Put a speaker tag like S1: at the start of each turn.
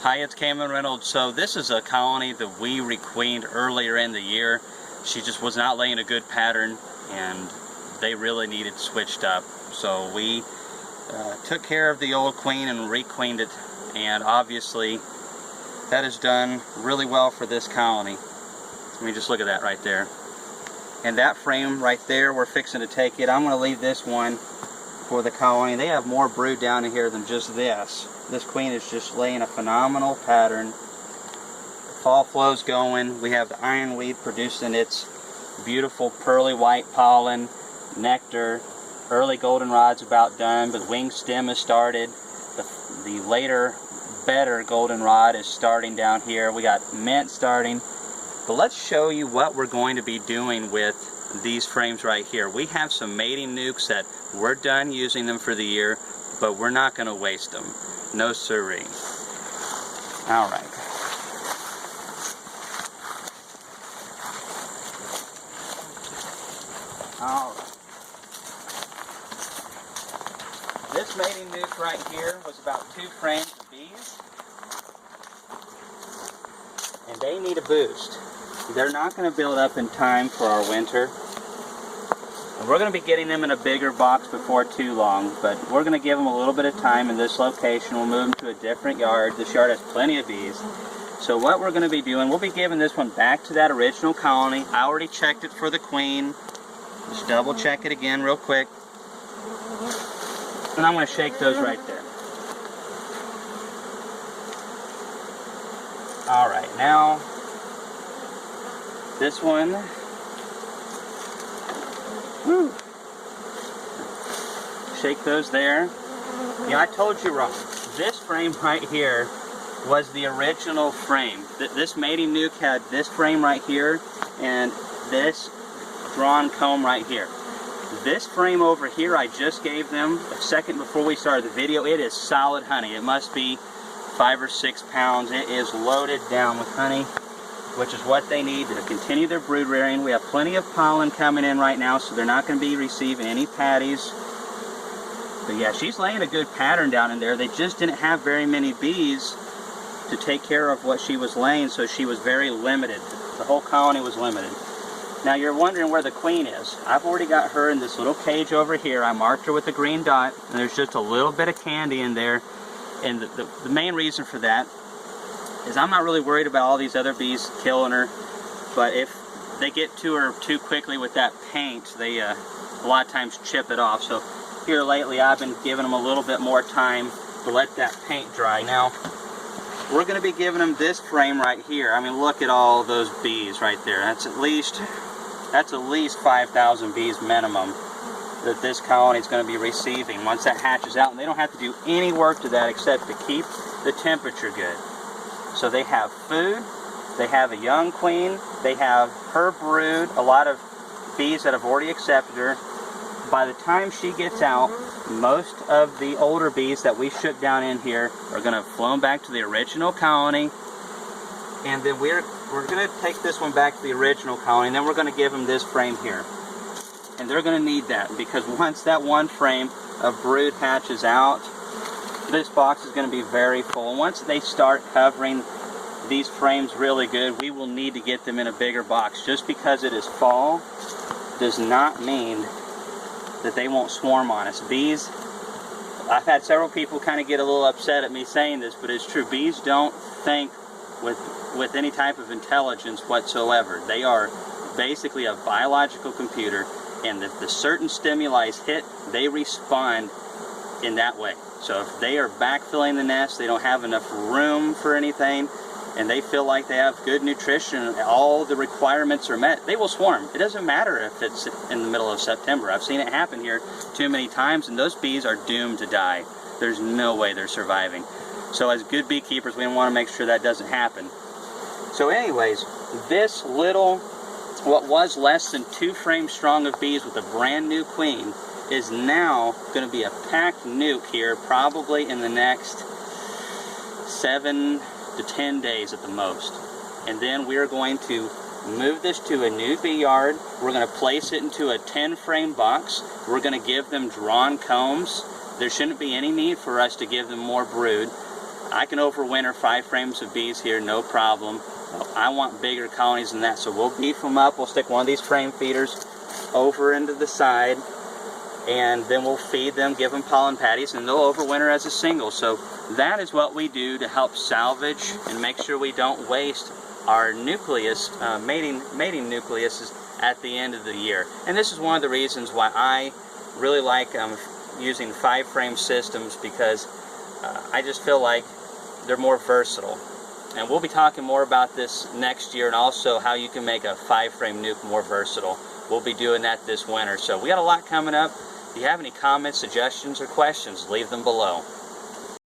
S1: Hi, it's Kamon Reynolds. So this is a colony that we requeened earlier in the year. She just was not laying a good pattern and they really needed switched up. So we took care of the old queen and requeened it, and obviously that has done really well for this colony. Let me just look at that right there. And that frame right there, we're fixing to take it. I'm going to leave this one for the colony. They have more brood down in here than just this. This queen is just laying a phenomenal pattern. The fall flow's going. We have the ironweed producing its beautiful pearly white pollen, nectar. Early goldenrod's about done, but wing stem has started. The later, better goldenrod is starting down here. We got mint starting. But let's show you what we're going to be doing with these frames right here. We have some mating nucs that we're done using them for the year, but we're not going to waste them. No siree. Alright. Alright. This mating nuc right here was about 2 frames of bees. And they need a boost. They're not going to build up in time for our winter. And we're going to be getting them in a bigger box before too long, but we're going to give them a little bit of time in this location. We'll move them to a different yard. This yard has plenty of bees. So what we're going to be doing, we'll be giving this one back to that original colony. I already checked it for the queen. Just double check it again real quick. And I'm going to shake those right there. Alright, now this one, woo, shake those there. Yeah, I told you wrong. This frame right here was the original frame. This mating nuc had this frame right here and this drawn comb right here. This frame over here I just gave them a second before we started the video. It is solid honey. It must be 5 or 6 pounds. It is loaded down with honey, which is what they need to continue their brood rearing. We have plenty of pollen coming in right now, so they're not going to be receiving any patties. But yeah, she's laying a good pattern down in there. They just didn't have very many bees to take care of what she was laying, so she was very limited. The whole colony was limited. Now you're wondering where the queen is. I've already got her in this little cage over here. I marked her with a green dot, and there's just a little bit of candy in there. And the main reason for that is I'm not really worried about all these other bees killing her, but if they get to her too quickly with that paint, they a lot of times chip it off. So here lately I've been giving them a little bit more time to let that paint dry. Now we're going to be giving them this frame right here. I mean, look at all those bees right there. That's at least 5,000 bees minimum that this colony is going to be receiving once that hatches out, and they don't have to do any work to that except to keep the temperature good. So they have food, they have a young queen, they have her brood, a lot of bees that have already accepted her. By the time she gets out, most of the older bees that we ship down in here are going to have flown back to the original colony, and then we're going to take this one back to the original colony, and then we're going to give them this frame here. And they're going to need that, because once that one frame of brood hatches out, this box is going to be very full. Once they start covering these frames really good, we will need to get them in a bigger box. Just because it is fall does not mean that they won't swarm on us. Bees, I've had several people kind of get a little upset at me saying this, but it's true. Bees don't think with any type of intelligence whatsoever. They are basically a biological computer, and if the certain stimuli hit, they respond in that way. So if they are backfilling the nest, they don't have enough room for anything, and they feel like they have good nutrition and all the requirements are met, they will swarm. It doesn't matter if it's in the middle of September. I've seen it happen here too many times, and those bees are doomed to die. There's no way they're surviving. So as good beekeepers, we want to make sure that doesn't happen. So anyways, this little, what was less than 2 frames strong of bees with a brand new queen is now going to be a packed nuc here probably in the next 7 to 10 days at the most. And then we're going to move this to a new bee yard. We're going to place it into a 10 frame box. We're going to give them drawn combs. There shouldn't be any need for us to give them more brood. I can overwinter 5 frames of bees here, no problem. I want bigger colonies than that, so we'll beef them up. We'll stick one of these frame feeders over into the side, and then we'll feed them, give them pollen patties, and they'll overwinter as a single. So that is what we do to help salvage and make sure we don't waste our nucleus, mating nucleuses at the end of the year. And this is one of the reasons why I really like using 5 frame systems, because I just feel like they're more versatile. And we'll be talking more about this next year, and also how you can make a 5 frame nuke more versatile. We'll be doing that this winter. So we got a lot coming up. If you have any comments, suggestions, or questions, leave them below.